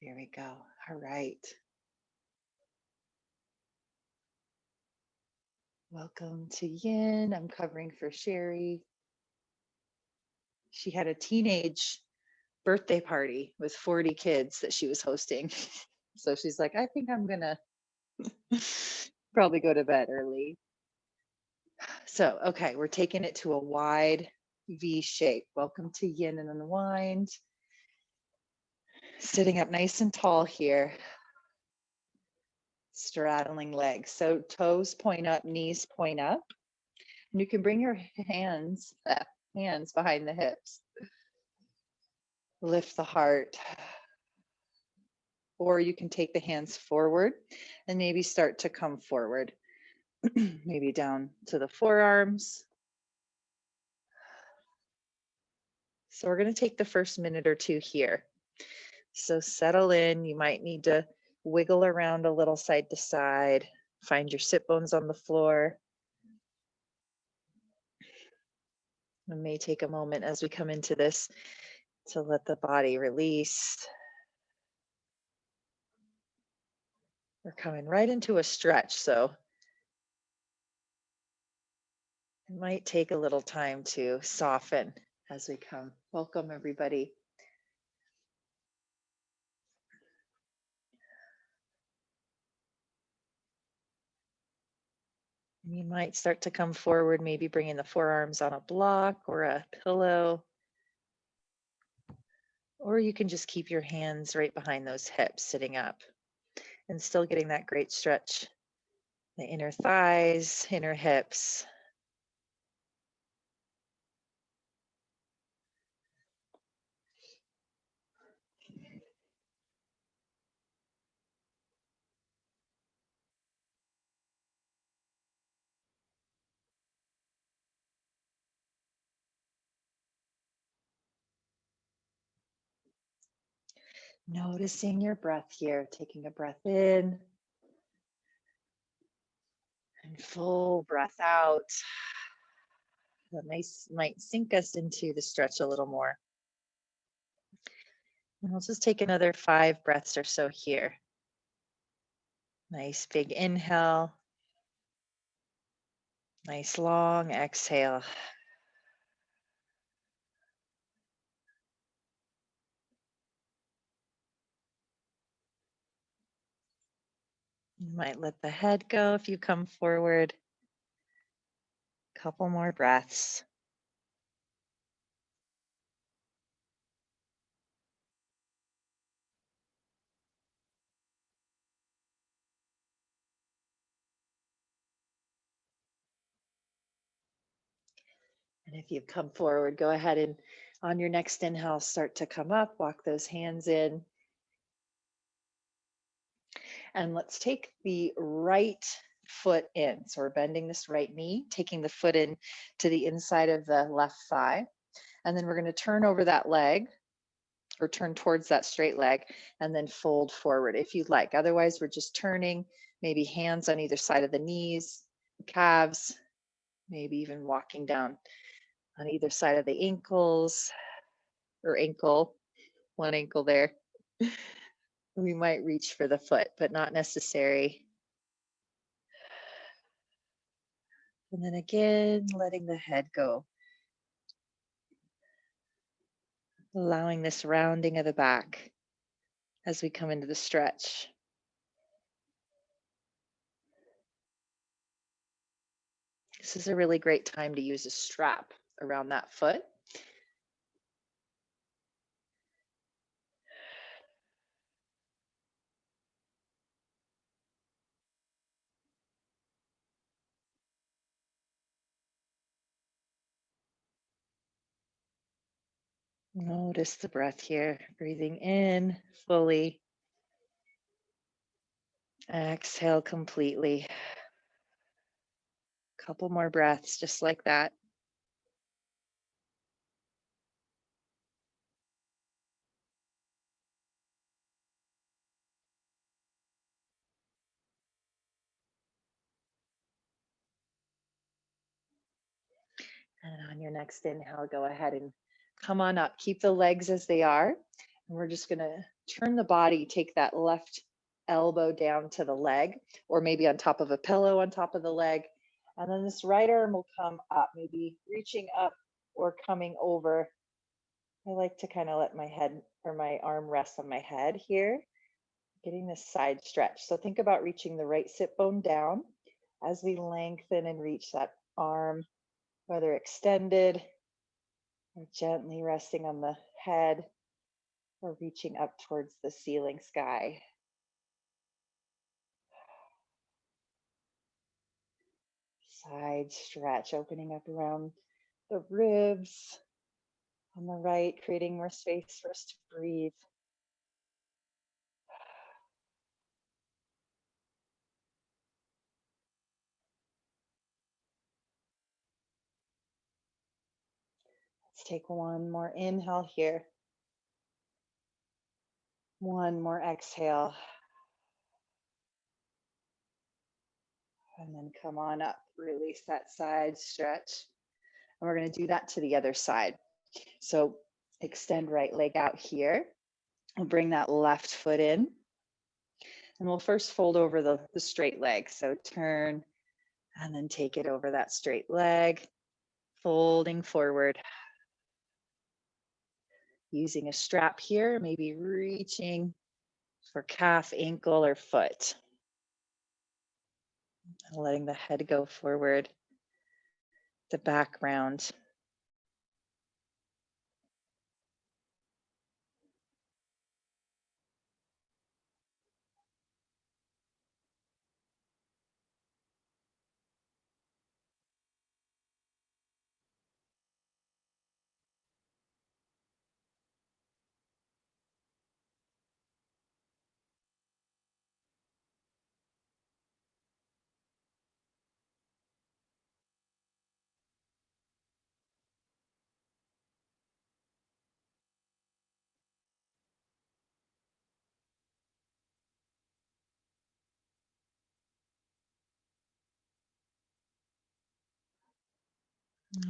Here we go. All right. Welcome to Yin. I'm covering for Sherry. She had a teenage birthday party with 40 kids that she was hosting. So she's like, I think I'm going to probably go to bed early. So, okay, we're taking it to a wide V shape. Welcome to Yin and Unwind. Sitting up nice and tall here. Straddling legs. So toes point up, knees point up. And you can bring your hands behind the hips. Lift the heart. Or you can take the hands forward and maybe start to come forward. Maybe down to the forearms. So we're going to take the first minute or two here. So settle in. You might need to wiggle around a little side to side. Find your sit bones on the floor. It may take a moment as we come into this to let the body release. We're coming right into a stretch, so it might take a little time to soften as we come. Welcome, everybody. You might start to come forward, maybe bringing the forearms on a block or a pillow. Or you can just keep your hands right behind those hips, sitting up, and still getting that great stretch. The inner thighs, inner hips. Noticing your breath here, taking a breath in and full breath out. That might sink us into the stretch a little more. And we'll just take another 5 breaths or so here. Nice big inhale. Nice long exhale. You might let the head go if you come forward. Couple more breaths. And if you've come forward, go ahead and on your next inhale, start to come up, walk those hands in. And let's take the right foot in. So we're bending this right knee, taking the foot in to the inside of the left thigh. And then we're going to turn over that leg or turn towards that straight leg and then fold forward if you'd like. Otherwise, we're just turning, maybe hands on either side of the knees, calves, maybe even walking down on either side of the ankles or ankle, one ankle there. We might reach for the foot, but not necessary. And then again, letting the head go. Allowing this rounding of the back as we come into the stretch. This is a really great time to use a strap around that foot. Notice the breath here, breathing in fully. Exhale completely. Couple more breaths, just like that. And on your next inhale, go ahead and come on up. Keep the legs as they are. And we're just going to turn the body, take that left elbow down to the leg, or maybe on top of a pillow on top of the leg. And then this right arm will come up, maybe reaching up or coming over. I like to kind of let my head or my arm rest on my head here, getting this side stretch. So think about reaching the right sit bone down as we lengthen and reach that arm, whether extended or gently resting on the head or reaching up towards the ceiling sky. Side stretch, opening up around the ribs on the right, creating more space for us to breathe. Let's take one more inhale here. One more exhale. And then come on up, release that side stretch. And we're going to do that to the other side. So extend right leg out here. We'll bring that left foot in. And we'll first fold over the straight leg. So turn and then take it over that straight leg, folding forward. Using a strap here, maybe reaching for calf, ankle, or foot. And letting the head go forward, the background.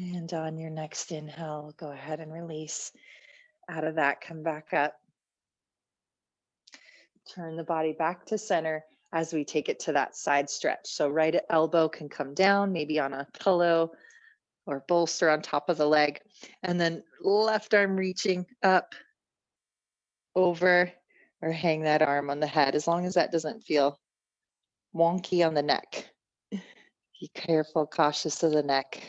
And on your next inhale, go ahead and release. Out of that, come back up. Turn the body back to center as we take it to that side stretch. So right elbow can come down, maybe on a pillow or bolster on top of the leg. And then left arm reaching up, over, or hang that arm on the head, as long as that doesn't feel wonky on the neck. Be careful, cautious of the neck.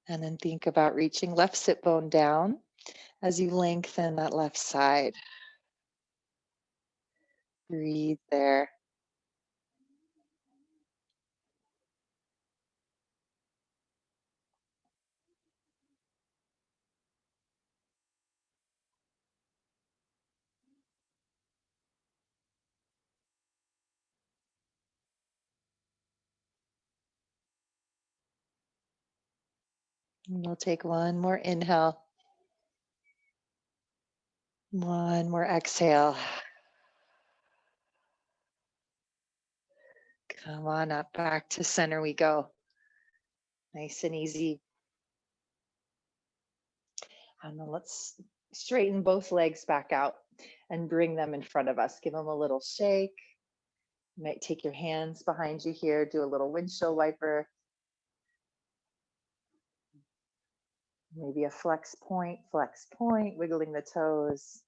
And then think about reaching left sit bone down as you lengthen that left side. Breathe there. And we'll take one more inhale. One more exhale. Come on up, back to center we go. Nice and easy. And then let's straighten both legs back out and bring them in front of us. Give them a little shake. You might take your hands behind you here, do a little windshield wiper. Maybe a flex point, wiggling the toes.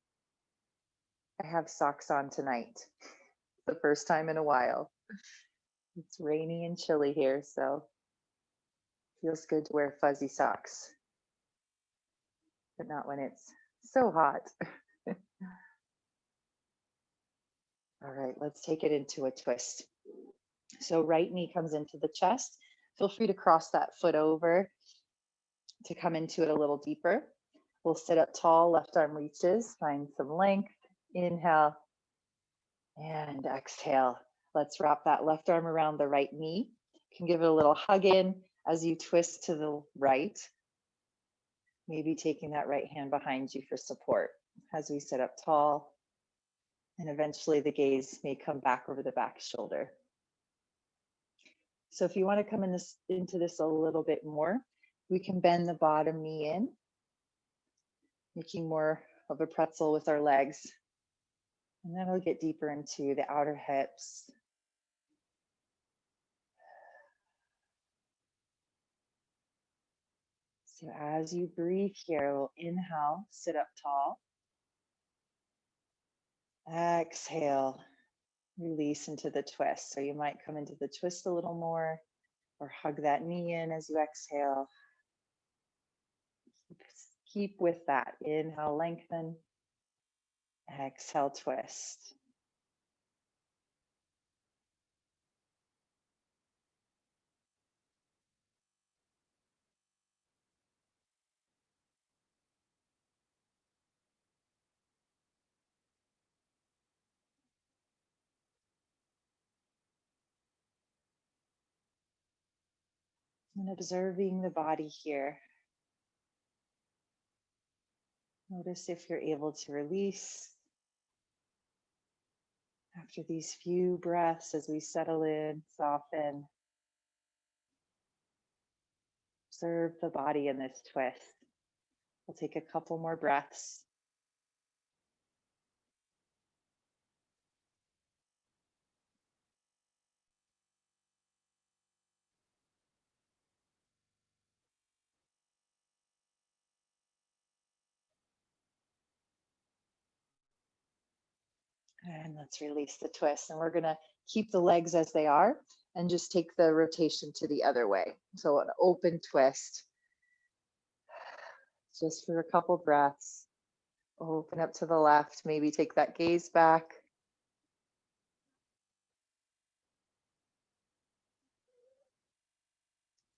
I have socks on tonight, the first time in a while. It's rainy and chilly here, so feels good to wear fuzzy socks, but not when it's so hot. All right, let's take it into a twist. So right knee comes into the chest. Feel free to cross that foot over to come into it a little deeper. We'll sit up tall, left arm reaches, find some length. Inhale and exhale. Let's wrap that left arm around the right knee. You can give it a little hug in as you twist to the right. Maybe taking that right hand behind you for support as we sit up tall. And eventually the gaze may come back over the back shoulder. So if you want to come into this a little bit more, we can bend the bottom knee in, making more of a pretzel with our legs. And then we'll get deeper into the outer hips. So as you breathe here, we'll inhale, sit up tall. Exhale, release into the twist. So you might come into the twist a little more or hug that knee in as you exhale. Keep with that. Inhale, lengthen. Exhale, twist. And observing the body here. Notice if you're able to release after these few breaths as we settle in, soften. Observe the body in this twist. We'll take a couple more breaths. And let's release the twist. And we're going to keep the legs as they are and just take the rotation to the other way. So an open twist. Just for a couple breaths. Open up to the left. Maybe take that gaze back.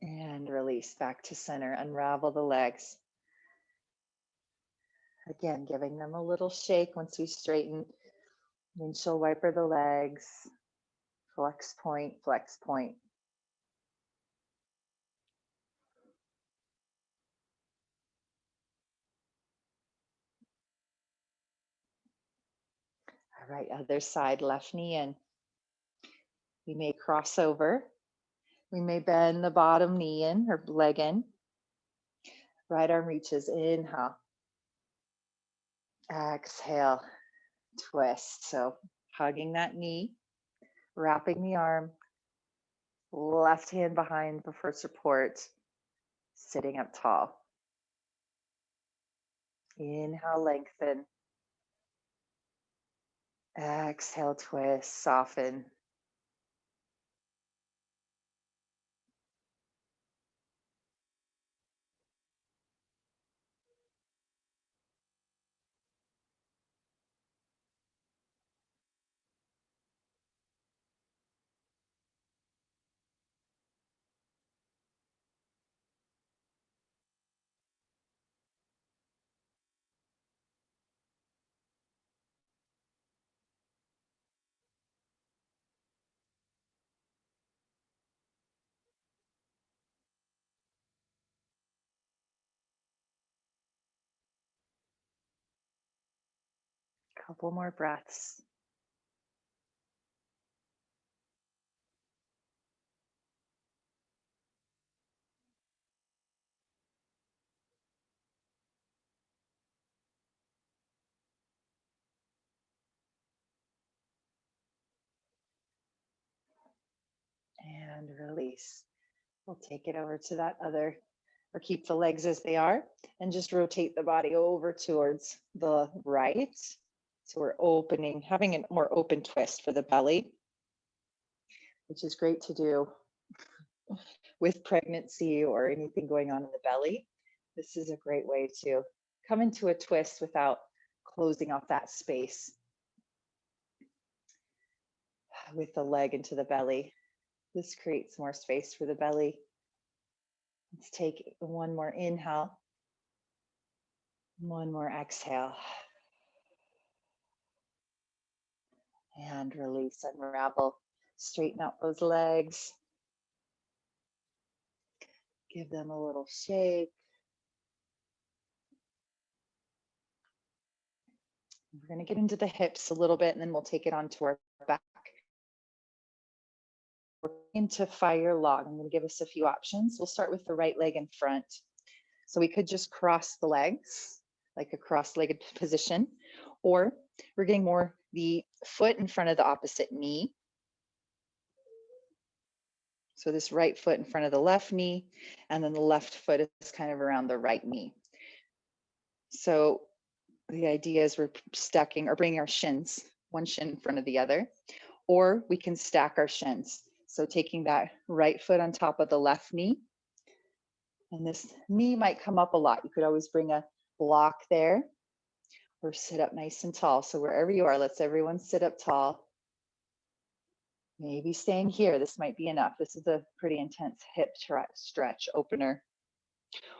And release back to center. Unravel the legs. Again, giving them a little shake once we straighten. Windshield wiper the legs. Flex point, flex point. All right, other side, left knee in. We may cross over. We may bend the bottom knee in or leg in. Right arm reaches, inhale. Exhale, twist. So hugging that knee, wrapping the arm, left hand behind for support, sitting up tall. Inhale, lengthen. Exhale, twist, soften. Couple more breaths. And release. We'll take it over to that other, or keep the legs as they are, and just rotate the body over towards the right. So we're opening, having a more open twist for the belly, which is great to do with pregnancy or anything going on in the belly. This is a great way to come into a twist without closing off that space with the leg into the belly. This creates more space for the belly. Let's take one more inhale, one more exhale. And release, unravel, straighten out those legs. Give them a little shake. We're going to get into the hips a little bit and then we'll take it onto our back. We're into fire log. I'm going to give us a few options. We'll start with the right leg in front. So we could just cross the legs like a cross-legged position, or we're getting more the foot in front of the opposite knee. So this right foot in front of the left knee, and then the left foot is kind of around the right knee. So the idea is we're stacking or bringing our shins, one shin in front of the other, or we can stack our shins. So taking that right foot on top of the left knee, and this knee might come up a lot. You could always bring a block there or sit up nice and tall. So wherever you are, let's everyone sit up tall. Maybe staying here, this might be enough. This is a pretty intense hip stretch opener.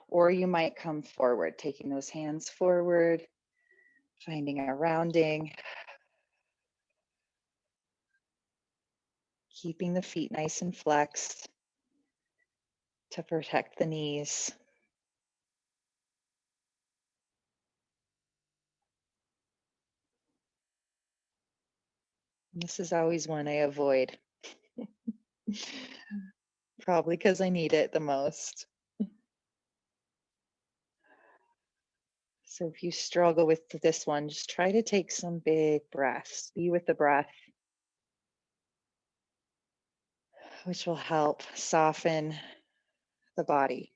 Or you might come forward, taking those hands forward, finding a rounding, keeping the feet nice and flexed to protect the knees. This is always one I avoid, probably because I need it the most. So if you struggle with this one, just try to take some big breaths. Be with the breath, which will help soften the body.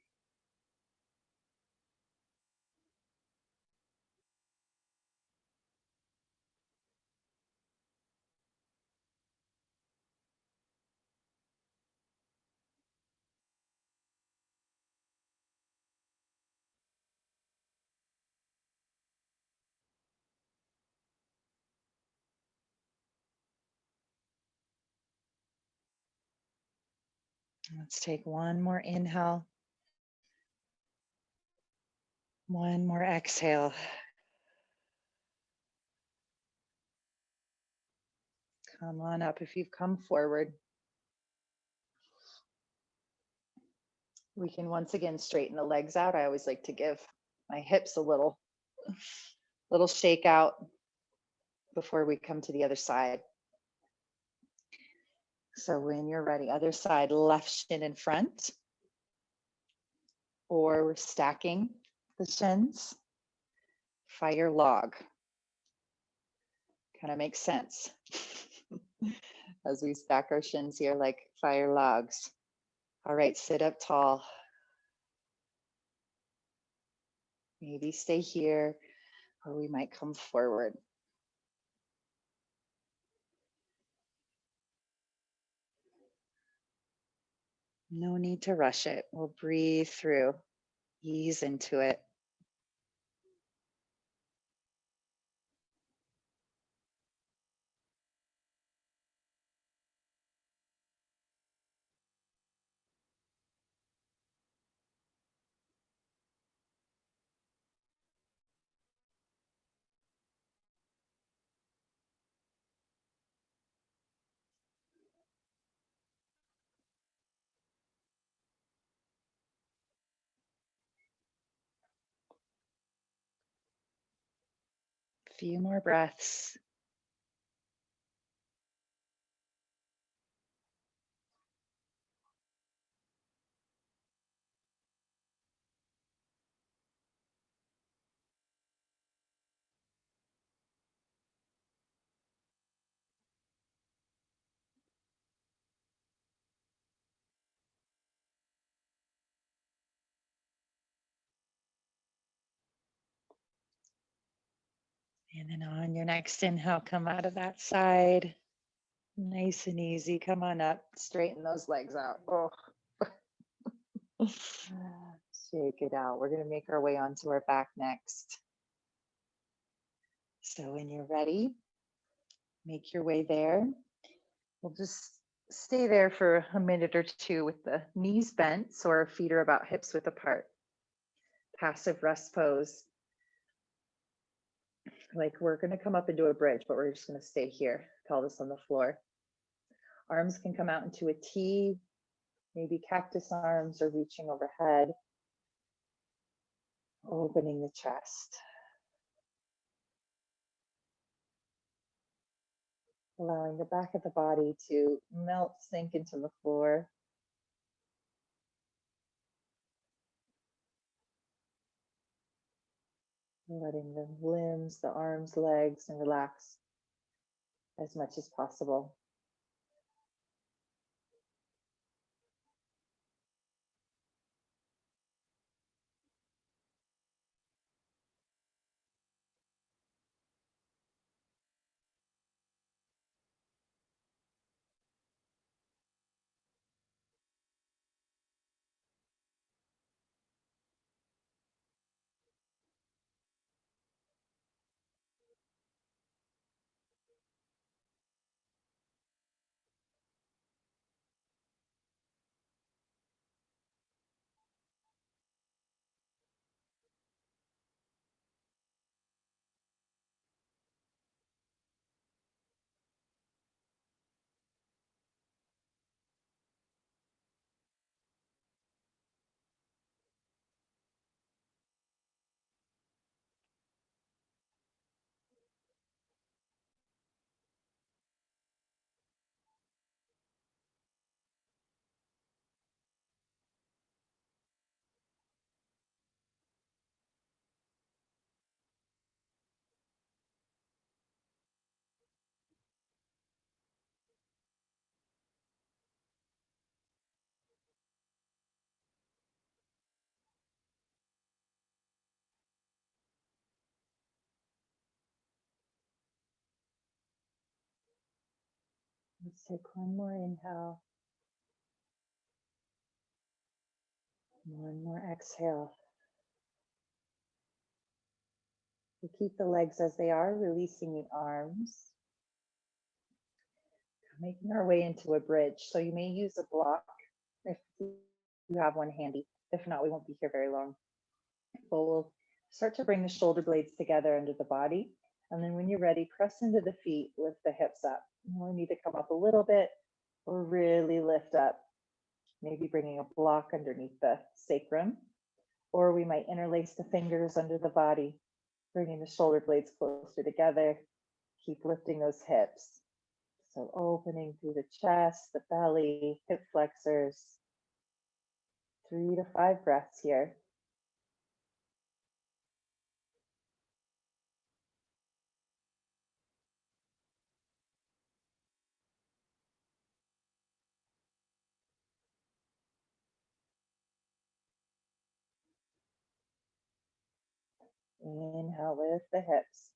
Let's take one more inhale. One more exhale. Come on up if you've come forward. We can once again straighten the legs out. I always like to give my hips a little shake out before we come to the other side. So when you're ready, other side, left shin in front, or we're stacking the shins, fire log. Kind of makes sense as we stack our shins here like fire logs. All right, sit up tall. Maybe stay here, or we might come forward. No need to rush it. We'll breathe through, ease into it. A few more breaths. And then on your next inhale, come out of that side. Nice and easy. Come on up. Straighten those legs out. Oh. Shake it out. We're going to make our way onto our back next. So when you're ready, make your way there. We'll just stay there for a minute or two with the knees bent so our feet are about hips width apart. Passive rest pose. Like we're going to come up into a bridge, but we're just going to stay here, pelvis on the floor. Arms can come out into a T, maybe cactus arms or reaching overhead, opening the chest. Allowing the back of the body to melt, sink into the floor. letting the limbs, the arms, legs, and relax as much as possible. Let's take one more inhale, one more exhale. We keep the legs as they are, releasing the arms. Making our way into a bridge. So you may use a block if you have one handy. If not, we won't be here very long. But we'll start to bring the shoulder blades together under the body. And then when you're ready, press into the feet, lift the hips up. We'll need to come up a little bit or really lift up. Maybe bringing a block underneath the sacrum. Or we might interlace the fingers under the body, bringing the shoulder blades closer together. Keep lifting those hips. So opening through the chest, the belly, hip flexors. 3 to 5 breaths here. Inhale, lift the hips.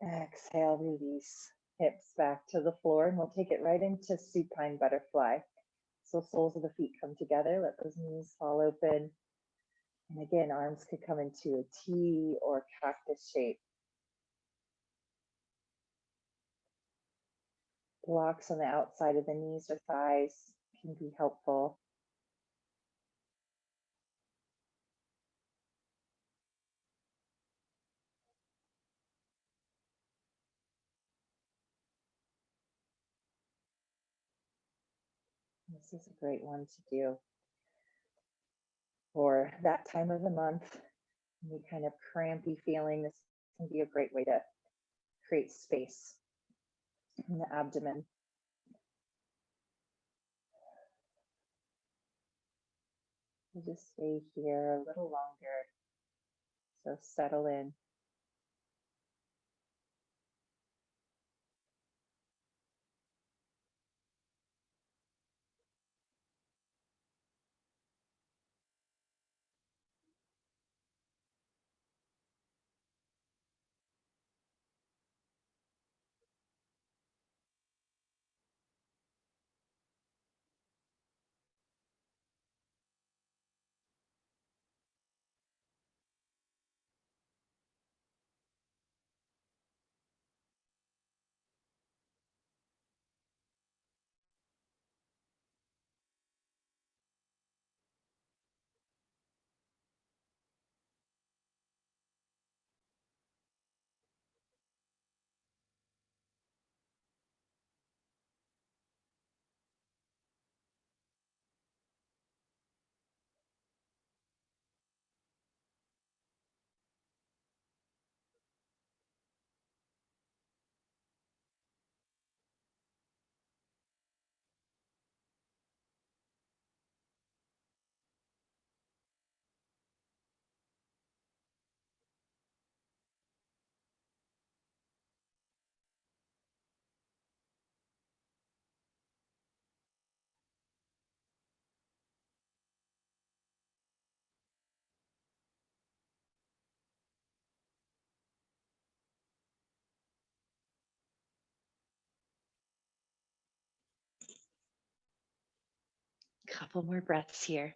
Exhale, release. Hips back to the floor, and we'll take it right into supine butterfly. So soles of the feet come together, let those knees fall open. And again, arms could come into a T or cactus shape. Blocks on the outside of the knees or thighs can be helpful. This is a great one to do for that time of the month. Any kind of crampy feeling, this can be a great way to create space in the abdomen. We'll just stay here a little longer. So settle in. Couple more breaths here.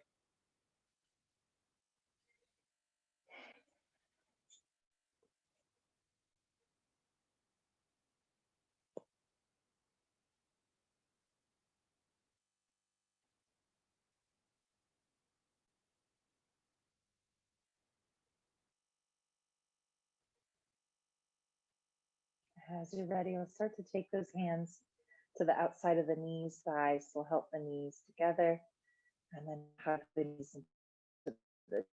As you're ready, let's start to take those hands to the outside of the knees, thighs. Will help the knees together, and then hug the knees into the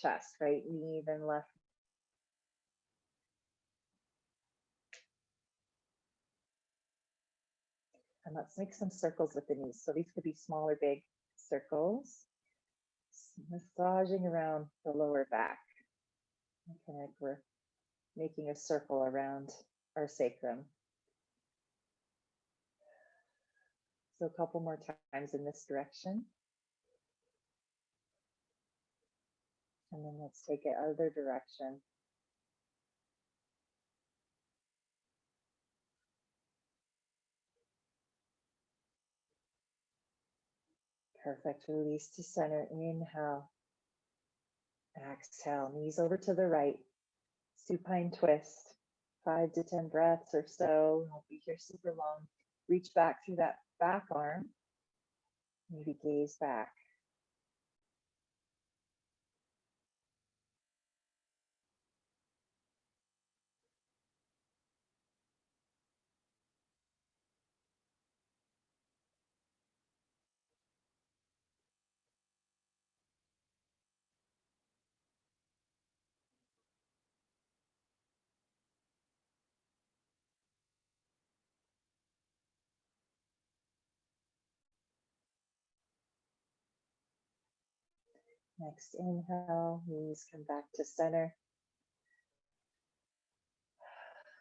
chest, right knee, then left. And let's make some circles with the knees. So these could be small or big circles, massaging around the lower back. Okay, like we're making a circle around our sacrum. So a couple more times in this direction. And then let's take it other direction. Perfect. Release to center. Inhale. Exhale. Knees over to the right. Supine twist. 5 to 10 breaths or so. Won't be here super long. Reach back through that back arm. Maybe gaze back. Next inhale, knees come back to center.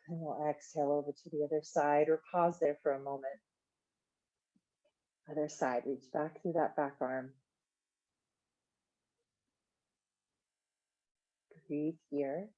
And we'll exhale over to the other side, or pause there for a moment. Other side, reach back through that back arm. Breathe here.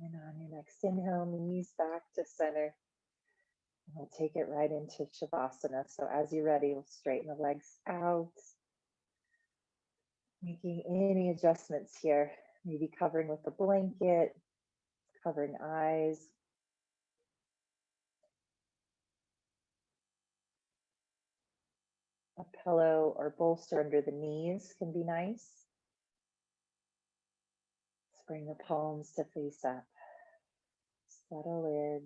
And then on your next inhale, knees back to center. And we'll take it right into Shavasana. So as you're ready, we'll straighten the legs out. Making any adjustments here. Maybe covering with a blanket, covering eyes. A pillow or bolster under the knees can be nice. Let's bring the palms to face up. Settle in,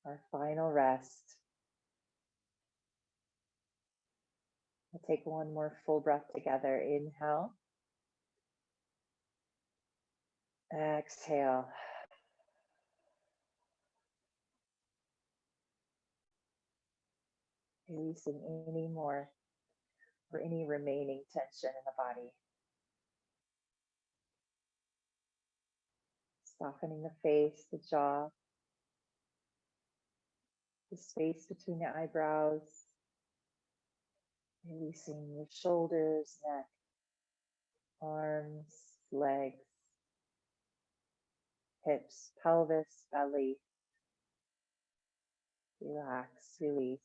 our final rest. We'll take one more full breath together. Inhale. Exhale. Releasing any more or any remaining tension in the body. Softening the face, the jaw, the space between the eyebrows. Releasing your shoulders, neck, arms, legs, hips, pelvis, belly. Relax, release.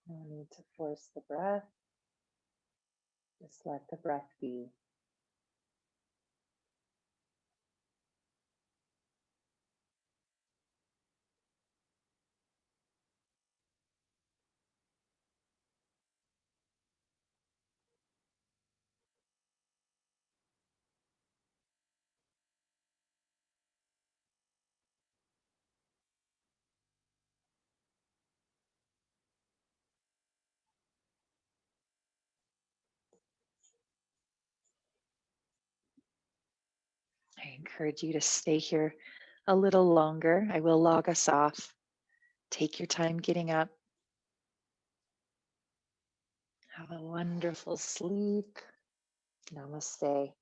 No need to force the breath. Just let the breath be. I encourage you to stay here a little longer. I will log us off. Take your time getting up. Have a wonderful sleep. Namaste.